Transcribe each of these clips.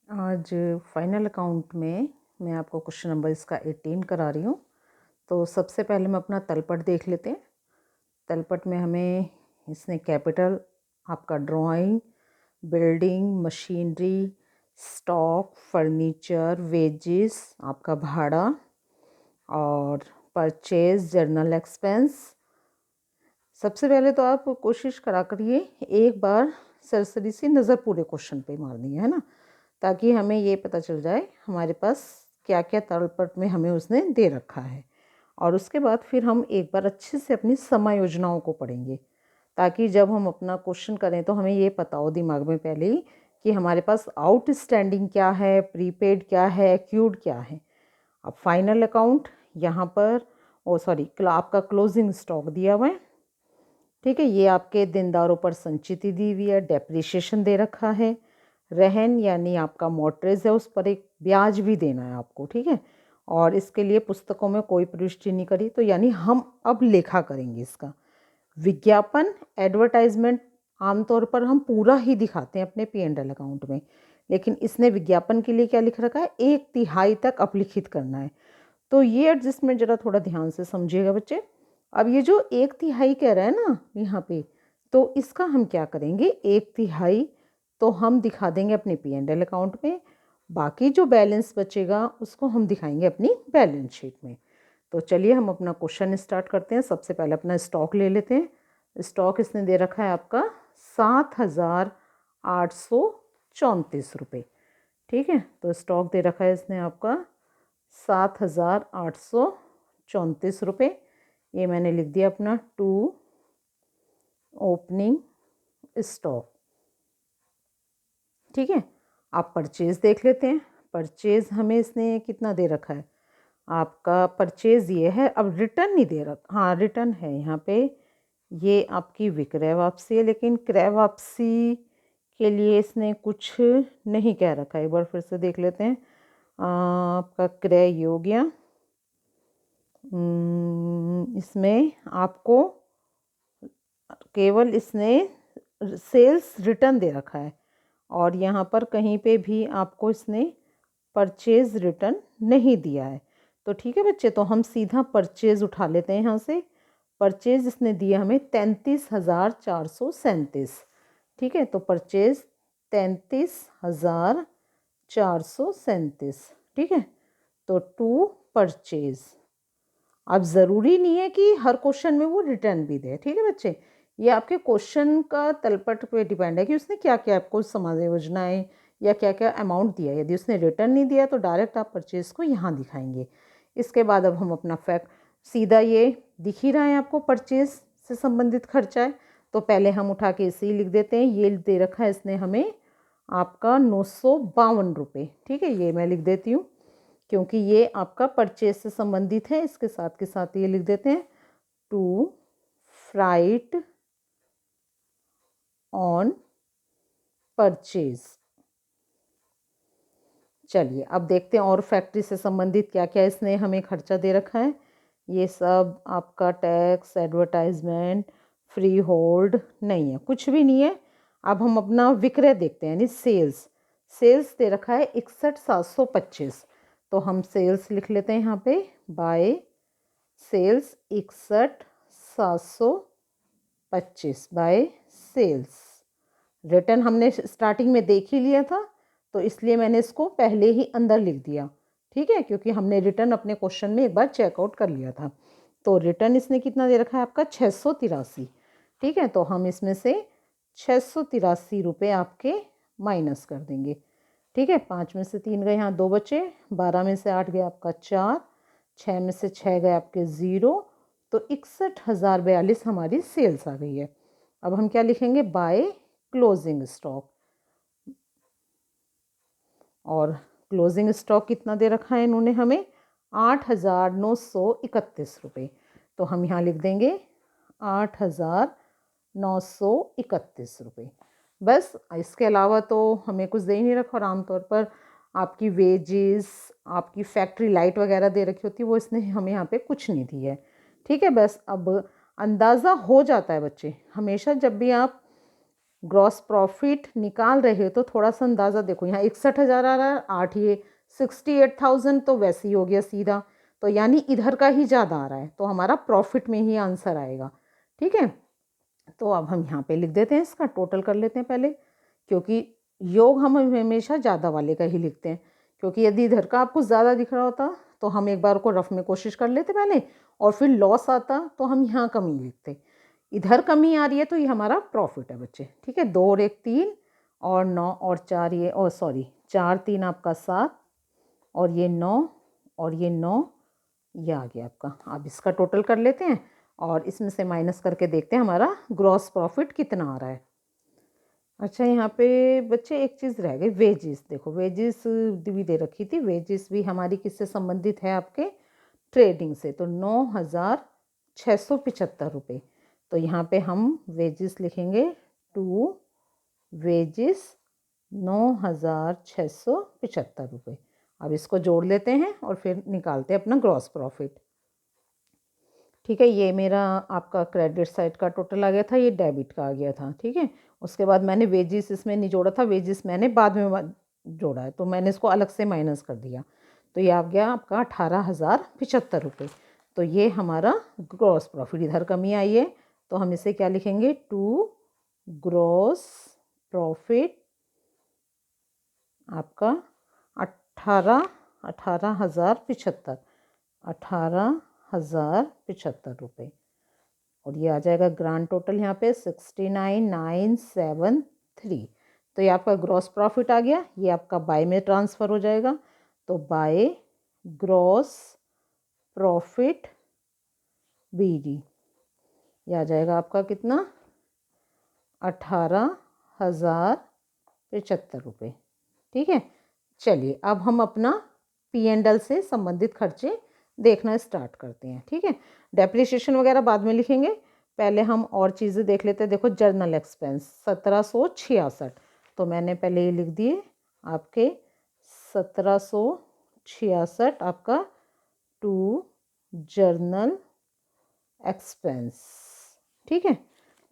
आज final account में मैं आपको क्वेश्चन नंबर इसका 18 करा रही हूँ। तो सबसे पहले हम अपना तलपट देख लेते हैं। तलपट में हमें इसने कैपिटल, आपका drawing, building, machinery, stock, furniture, wages, आपका भाड़ा और परचेज, जर्नल एक्सपेंस। सबसे पहले तो आप कोशिश करा करिए एक बार सरसरी सी नज़र पूरे क्वेश्चन पे मारनी है ना, ताकि हमें ये पता चल जाए हमारे पास क्या क्या तलपट में हमें उसने दे रखा है। और उसके बाद फिर हम एक बार अच्छे से अपनी समायोजनाओं को पढ़ेंगे, ताकि जब हम अपना क्वेश्चन करें तो हमें ये पता हो दिमाग में पहले ही कि हमारे पास आउटस्टैंडिंग क्या है, प्रीपेड क्या है, एक्यूड क्या है। अब फाइनल अकाउंट यहाँ पर आपका क्लोजिंग स्टॉक दिया हुआ है। ठीक है, ये आपके देनदारों पर संचिति दी हुई है, डेप्रिसिएशन दे रखा है, रहन यानी आपका मोर्टरेज है उस पर एक ब्याज भी देना है आपको। ठीक है, और इसके लिए पुस्तकों में कोई प्रविष्टि नहीं करी, तो यानी हम अब लेखा करेंगे इसका। विज्ञापन, एडवर्टाइजमेंट आमतौर पर हम पूरा ही दिखाते हैं अपने P&L अकाउंट में, लेकिन इसने विज्ञापन के लिए क्या लिख रखा है, 1/3 तक अपलिखित करना है। तो ये एडजस्टमेंट ज़रा थोड़ा ध्यान से समझिएगा बच्चे। अब ये जो 1/3 कह रहा है ना यहाँ पे, तो इसका हम क्या करेंगे, 1/3 तो हम दिखा देंगे अपने P&L अकाउंट में, बाकी जो बैलेंस बचेगा उसको हम दिखाएंगे अपनी बैलेंस शीट में। तो चलिए हम अपना क्वेश्चन स्टार्ट करते हैं। सबसे पहले अपना स्टॉक ले लेते हैं। स्टॉक इसने दे रखा है आपका 7,834 रुपये। ठीक है, तो स्टॉक दे रखा है इसने आपका 7,834 रुपये। ये मैंने लिख दिया अपना टू ओपनिंग स्टॉक। ठीक है, आप परचेज देख लेते हैं। परचेज हमें इसने कितना दे रखा है, आपका परचेज ये है। अब रिटर्न नहीं दे रखा, हाँ रिटर्न है यहाँ पे, ये आपकी विक्रय वापसी है, लेकिन क्रय वापसी के लिए इसने कुछ नहीं कह रखा है। एक बार फिर से देख लेते हैं। आपका क्रय योग्य, इसमें आपको केवल इसने सेल्स रिटर्न दे रखा है, और यहाँ पर कहीं पे भी आपको इसने परचेज रिटर्न नहीं दिया है। तो ठीक है बच्चे, तो हम सीधा परचेज उठा लेते हैं यहाँ से। परचेज इसने दिया हमें 33,437। ठीक है, तो परचेज 33,437। ठीक है, तो टू परचेज। अब ज़रूरी नहीं है कि हर क्वेश्चन में वो रिटर्न भी दे। ठीक है बच्चे, ये आपके क्वेश्चन का तलपट पे डिपेंड है कि उसने क्या क्या आपको समायोजनाएं या क्या क्या अमाउंट दिया। यदि उसने रिटर्न नहीं दिया तो डायरेक्ट आप परचेज को यहाँ दिखाएंगे। इसके बाद अब हम अपना फैक्ट, सीधा ये दिख ही रहा है आपको परचेज से संबंधित खर्चा है, तो पहले हम उठा के इसे ही लिख देते हैं। ये दे रखा है इसने हमें आपका 952 रुपये। ठीक है, ये मैं लिख देती हूँ क्योंकि ये आपका परचेज से संबंधित है। इसके साथ के साथ ये लिख देते हैं टू फ्राइट ऑन परचेज। चलिए अब देखते हैं और फैक्ट्री से संबंधित क्या क्या इसने हमें खर्चा दे रखा है। ये सब आपका टैक्स, एडवर्टाइजमेंट, फ्री होल्ड नहीं है, कुछ भी नहीं है। अब हम अपना विक्रय देखते हैं, यानी सेल्स। सेल्स दे रखा है 61,725, तो हम सेल्स लिख लेते हैं यहाँ पे, by sales 61,725 by sales. Return हमने स्टार्टिंग में देख ही लिया था, तो इसलिए मैंने इसको पहले ही अंदर लिख दिया। ठीक है, क्योंकि हमने रिटर्न अपने क्वेश्चन में एक बार चेकआउट कर लिया था। तो रिटर्न इसने कितना दे रखा है आपका 683। ठीक है, तो हम इसमें से 683 रुपये आपके माइनस कर देंगे। ठीक है, 5 में से 3 गए, यहाँ 2 बचे, 12 में से 8 गया आपका 4, 6 में से 6 गए आपके 0, तो 61,042 हमारी सेल्स आ गई है। अब हम क्या लिखेंगे, बाय क्लोजिंग स्टॉक। और क्लोजिंग स्टॉक कितना दे रखा है इन्होंने हमें, 8,931 रुपये। तो हम यहाँ लिख देंगे 8,931 रुपये। बस, इसके अलावा तो हमें कुछ दे ही नहीं रखा। और आमतौर पर आपकी वेजेस, आपकी फैक्ट्री लाइट वगैरह दे रखी होती है, वो इसने हमें यहाँ पे कुछ नहीं दी है। ठीक है, बस अब अंदाज़ा हो जाता है बच्चे, हमेशा जब भी आप ग्रॉस प्रॉफिट निकाल रहे हो तो थोड़ा सा अंदाज़ा देखो, यहाँ 61,000 आ रहा है, 8 ये 68,000 तो वैसे ही हो गया सीधा, तो यानी इधर का ही ज़्यादा आ रहा है, तो हमारा प्रॉफिट में ही आंसर आएगा। ठीक है, तो अब हम यहाँ पे लिख देते हैं, इसका टोटल कर लेते हैं पहले, क्योंकि योग हम हमेशा ज़्यादा वाले का ही लिखते हैं, क्योंकि यदि इधर का आपको ज़्यादा दिख रहा होता तो हम एक बार को रफ में कोशिश कर लेते पहले, और फिर लॉस आता तो हम यहाँ कमी लिखते। इधर कमी आ रही है तो ये हमारा प्रॉफिट है बच्चे। ठीक है, 2 और 1 3 और 9 और 4 ये, और सॉरी 4 3 आपका 7 और ये 9 और ये 9, ये आ गया आपका। अब इसका टोटल कर लेते हैं और इसमें से माइनस करके देखते हैं हमारा ग्रॉस प्रॉफिट कितना आ रहा है। अच्छा, यहाँ पे बच्चे एक चीज़ रह गई, वेजिस। देखो वेजिस भी दे रखी थी, वेजिस भी हमारी किससे संबंधित है, आपके ट्रेडिंग से, तो 9,675 रुपये। तो यहाँ पे हम वेजिस लिखेंगे, टू वेजिस 9,675 रुपये। अब इसको जोड़ लेते हैं और फिर निकालते हैं अपना ग्रॉस प्रॉफिट। ठीक है, ये मेरा आपका क्रेडिट साइड का टोटल आ गया था, ये डेबिट का आ गया था। ठीक है, उसके बाद मैंने वेजिस इसमें नहीं जोड़ा था, वेजिस मैंने बाद में जोड़ा है, तो मैंने इसको अलग से माइनस कर दिया, तो ये आ गया आपका 18,075 रुपये। तो ये हमारा ग्रॉस प्रॉफिट, इधर कमी आई है तो हम इसे क्या लिखेंगे, टू ग्रॉस प्रॉफिट आपका 18,075 रुपये, और ये आ जाएगा ग्रांड टोटल यहाँ पे 69,973। तो ये आपका ग्रॉस प्रॉफिट आ गया, ये आपका बाय में ट्रांसफ़र हो जाएगा, तो बाय ग्रॉस प्रॉफिट बीडी ये आ जाएगा आपका कितना, 18,075 रुपये। ठीक है, चलिए अब हम अपना P&L से संबंधित खर्चे देखना स्टार्ट करते हैं। ठीक है, डेप्रिसिएशन वगैरह बाद में लिखेंगे, पहले हम और चीज़ें देख लेते हैं। देखो जर्नल एक्सपेंस 1766, तो मैंने पहले ये लिख दिए आपके 1766 आपका टू जर्नल एक्सपेंस। ठीक है,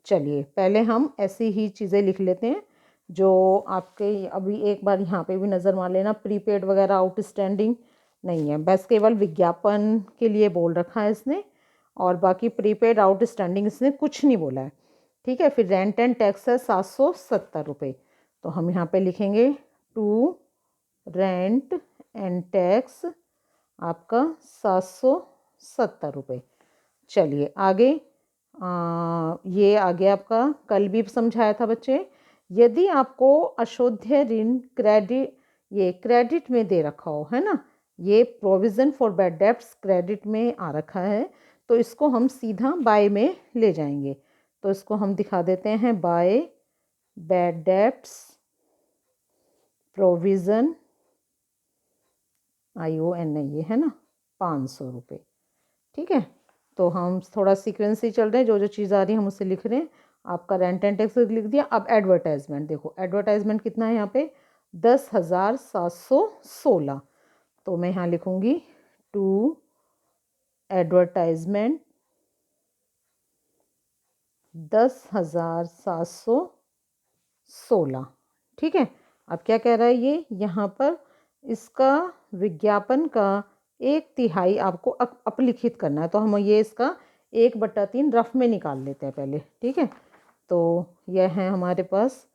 चलिए पहले हम ऐसी ही चीज़ें लिख लेते हैं जो आपके, अभी एक बार यहाँ पे भी नज़र मार लेना, प्रीपेड वगैरह आउटस्टैंडिंग नहीं है, बस केवल विज्ञापन के लिए बोल रखा है इसने, और बाकी प्रीपेड आउटस्टैंडिंग इसने कुछ नहीं बोला है। ठीक है, फिर रेंट एंड टैक्स है 770 रुपये, तो हम यहाँ पे लिखेंगे टू रेंट एंड टैक्स आपका 770 रुपये। चलिए आगे, ये आ गया आपका, कल भी समझाया था बच्चे, यदि आपको अशोध्य ऋण क्रेडिट में दे रखा हो, है ना, ये provision for bad debts credit में आ रखा है, तो इसको हम सीधा बाय में ले जाएंगे। तो इसको हम दिखा देते हैं, by bad debts provision ION ये है ना, 500 रुपये। ठीक है, तो हम थोड़ा सीक्वेंस ही चल रहे हैं, जो जो चीज़ आ रही है हम उसे लिख रहे हैं। आपका रेंट एंड टैक्स लिख दिया। अब एडवर्टाइजमेंट देखो, एडवर्टाइजमेंट कितना है यहाँ पे, 10,716, तो मैं यहाँ लिखूँगी टू एडवर्टाइजमेंट 10,716। ठीक है, अब क्या कह रहा है ये, यहाँ पर इसका विज्ञापन का 1/3 आपको अपलिखित करना है, तो हम ये इसका 1/3 रफ में निकाल लेते हैं पहले। ठीक है, तो यह है हमारे पास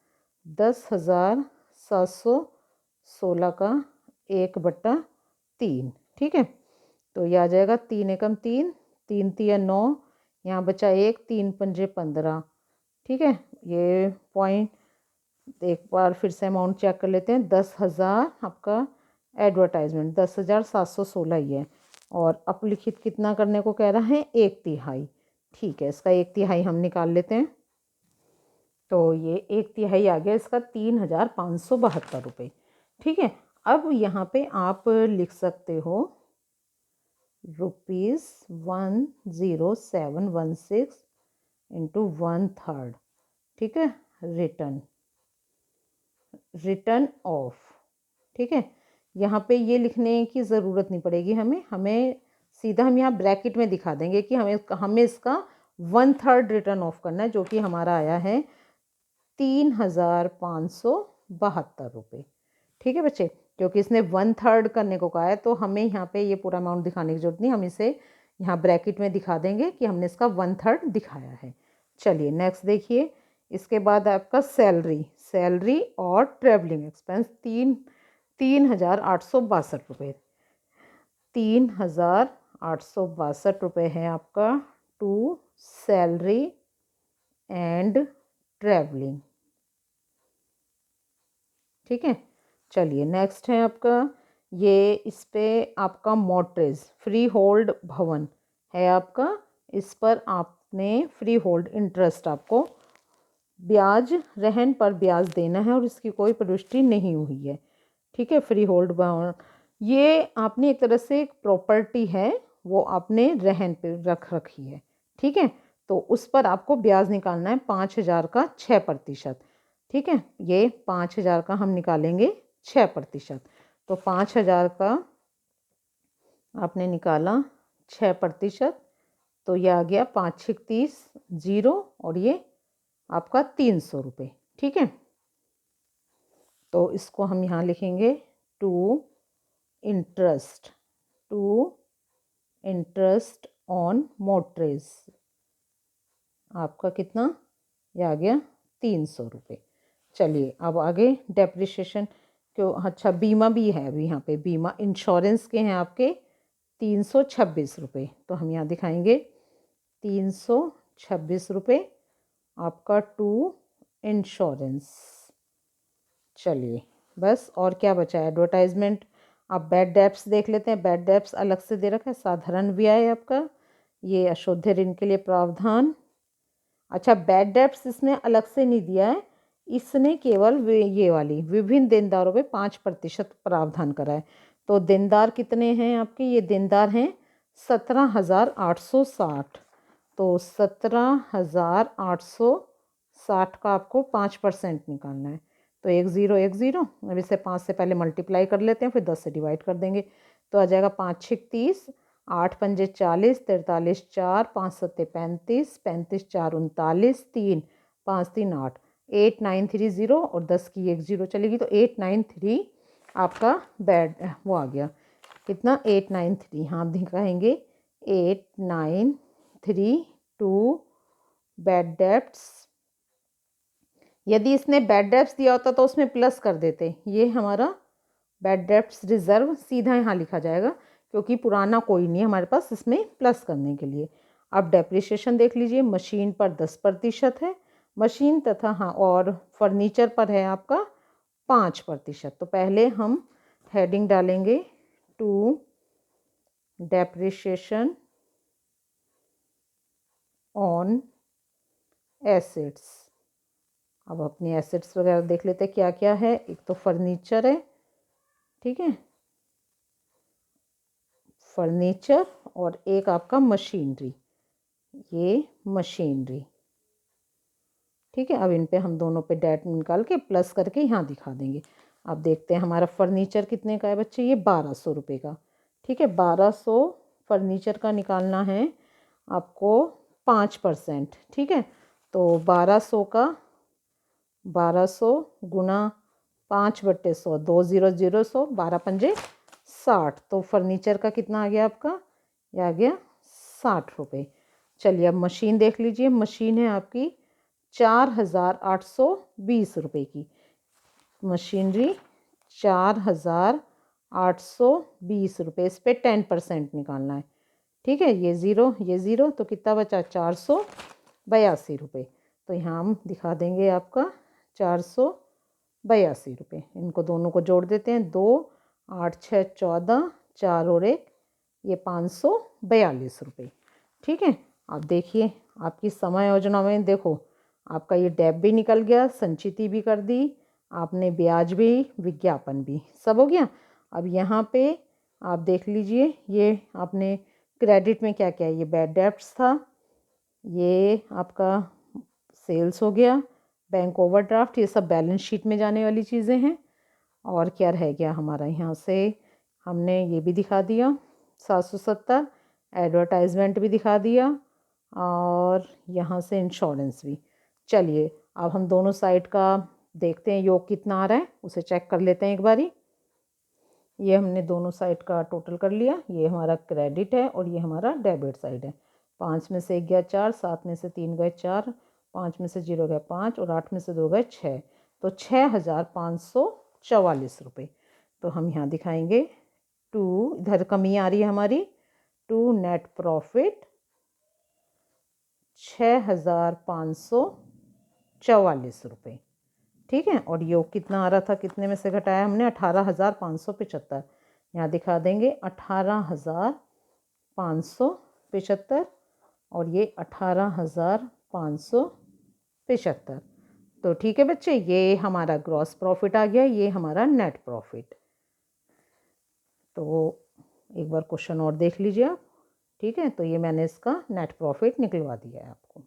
10,716 का 1/3। ठीक है, तो यह आ जाएगा 3 एकम 3, 3 तिया 9, यहाँ बचा 1, 3 पंजे 15। ठीक है, ये पॉइंट एक बार फिर से अमाउंट चेक कर लेते हैं, 10,000 आपका एडवर्टाइजमेंट 10,716 ही है, और अपलिखित कितना करने को कह रहा है, 1/3। ठीक है, इसका 1/3 हम निकाल लेते हैं, तो ये 1/3 आ गया इसका 3,572 रुपये। ठीक है, अब यहाँ पे आप लिख सकते हो ₹10716 इंटू 1/3। ठीक है, रिटर्न ऑफ। ठीक है, यहाँ पे ये लिखने की ज़रूरत नहीं पड़ेगी हमें सीधा हम यहाँ ब्रैकेट में दिखा देंगे कि हमें इसका 1/3 रिटर्न ऑफ करना है, जो कि हमारा आया है ₹3,572। ठीक है बच्चे, क्योंकि इसने 1/3 करने को कहा है तो हमें यहाँ पे ये पूरा अमाउंट दिखाने की जरूरत नहीं, हम इसे यहाँ ब्रैकेट में दिखा देंगे कि हमने इसका 1/3 दिखाया है। चलिए नेक्स्ट देखिए, इसके बाद आपका सैलरी और ट्रैवलिंग एक्सपेंस 3,862 रुपये। 3,862 है आपका टू सैलरी एंड ट्रैवलिंग। ठीक है, चलिए नेक्स्ट है आपका ये, इस पे आपका मोर्टगेज फ्री होल्ड भवन है आपका, इस पर आपने फ्री होल्ड इंटरेस्ट आपको ब्याज रहन पर ब्याज देना है और इसकी कोई प्रविष्टि नहीं हुई है। ठीक है, फ्री होल्ड भवन ये आपने एक तरह से एक प्रॉपर्टी है, वो आपने रहन पे रख रखी है। ठीक है, तो उस पर आपको ब्याज निकालना है 5,000 का 6%। ठीक है, ये 5,000 का हम निकालेंगे 6%, तो 5,000 का आपने निकाला 6%, तो ये आ गया 5×6 = 30, 0 और ये आपका 300 रुपये। ठीक है, तो इसको हम यहाँ लिखेंगे टू इंटरेस्ट ऑन मोर्टगेज, आपका कितना, ये आ गया 300 रुपये। चलिए अब आगे डेप्रिसिएशन क्यों, अच्छा बीमा भी है अभी यहाँ पे, बीमा इंश्योरेंस के हैं आपके 326 रुपये, तो हम यहाँ दिखाएंगे 326 रुपये आपका टू इंश्योरेंस। चलिए बस, और क्या बचा है, एडवर्टाइजमेंट। आप बैड डेब्ट्स देख लेते हैं, बैड डेब्ट्स अलग से दे रखा है, साधारण व्यय आपका, ये अशुद्ध ऋण के लिए प्रावधान। अच्छा बैड डेब्ट्स इसने अलग से नहीं दिया है, इसने केवल ये वाली विभिन्न देनदारों पे 5% प्रावधान करा है। तो देनदार कितने हैं आपके, ये देनदार हैं 17,860, तो 17,860 का आपको 5% निकालना है, तो 1 0 1 0, अब इसे 5 से पहले मल्टीप्लाई कर लेते हैं, फिर 10 से डिवाइड कर देंगे, तो आ जाएगा 5×6 = 30, 8×5 = 40, 43 4, 5 7 35, 35 4 39, 3 5 3 8, 8930 और 10 की 1 0 चलेगी, तो 893 आपका बैड वो आ गया, कितना 893, हाँ दिखाएंगे 893 बैड डेब्ट्स। यदि इसने बैड डेब्ट्स दिया होता तो उसमें प्लस कर देते, ये हमारा बैड डेब्ट्स रिजर्व सीधा यहाँ लिखा जाएगा, क्योंकि पुराना कोई नहीं है हमारे पास इसमें प्लस करने के लिए। अब डेप्रिसिएशन देख लीजिए, मशीन पर 10% है, मशीन तथा हाँ और फर्नीचर पर है आपका 5%। तो पहले हम हेडिंग डालेंगे टू डेप्रिसिएशन ऑन एसेट्स। अब अपनी एसेट्स वगैरह देख लेते हैं क्या क्या है, एक तो फर्नीचर है, ठीक है, फर्नीचर, और एक आपका मशीनरी, ये मशीनरी। ठीक है, अब इन पे हम दोनों पे डेट निकाल के प्लस करके यहाँ दिखा देंगे। अब देखते हैं हमारा फर्नीचर कितने का है बच्चे, ये 1200 रुपये का। ठीक है, 1200 फर्नीचर का निकालना है आपको 5%। ठीक है, तो 1200 का 1200 गुना 5/100, 2 0 0 100, 12×5 = 60, तो फर्नीचर का कितना आ गया आपका, ये आ गया 60 रुपये। चलिए अब मशीन देख लीजिए, मशीन है आपकी 4,820 रुपये की, मशीनरी 4,820 रुपये, इस पर 10% निकालना है। ठीक है, ये ज़ीरो तो कितना बचा, 482 रुपये, तो यहाँ हम दिखा देंगे आपका 482 रुपये। इनको दोनों को जोड़ देते हैं, 2 8 6 14, 4 और 1, ये 542 रुपये। ठीक है, अब देखिए आपकी समय योजना में देखो आपका ये डेब भी निकल गया, संचिति भी कर दी आपने, ब्याज भी, विज्ञापन भी, सब हो गया। अब यहाँ पे आप देख लीजिए, ये आपने क्रेडिट में क्या क्या है, ये बैड डेब्ट्स था, ये आपका सेल्स हो गया, बैंक ओवरड्राफ्ट, ये सब बैलेंस शीट में जाने वाली चीज़ें हैं। और क्या रह गया हमारा, यहाँ से हमने ये भी दिखा दिया 770, एडवर्टाइजमेंट भी दिखा दिया, और यहाँ से इंश्योरेंस भी। चलिए अब हम दोनों साइड का देखते हैं योग कितना आ रहा है, उसे चेक कर लेते हैं एक बारी। ये हमने दोनों साइड का टोटल कर लिया। ये हमारा क्रेडिट है और ये हमारा डेबिट साइड है। 5 में से 1 गया 4, 7 में से 3 गए 4, 5 में से 0 गया 5 और 8 में से 2 गए 6, तो 6,544 रुपये। तो हम यहाँ दिखाएंगे 2, इधर कमी आ रही है हमारी, 2 नेट प्रॉफिट 6,544 रुपये। ठीक है, और योग कितना आ रहा था, कितने में से घटाया हमने, 18,575। यहाँ दिखा देंगे 18,575 और ये 18,575। तो ठीक है बच्चे, ये हमारा ग्रॉस प्रॉफिट आ गया, ये हमारा नेट प्रॉफिट। तो एक बार क्वेश्चन और देख लीजिए आप। ठीक है, तो ये मैंने इसका नेट प्रॉफिट निकलवा दिया है आपको।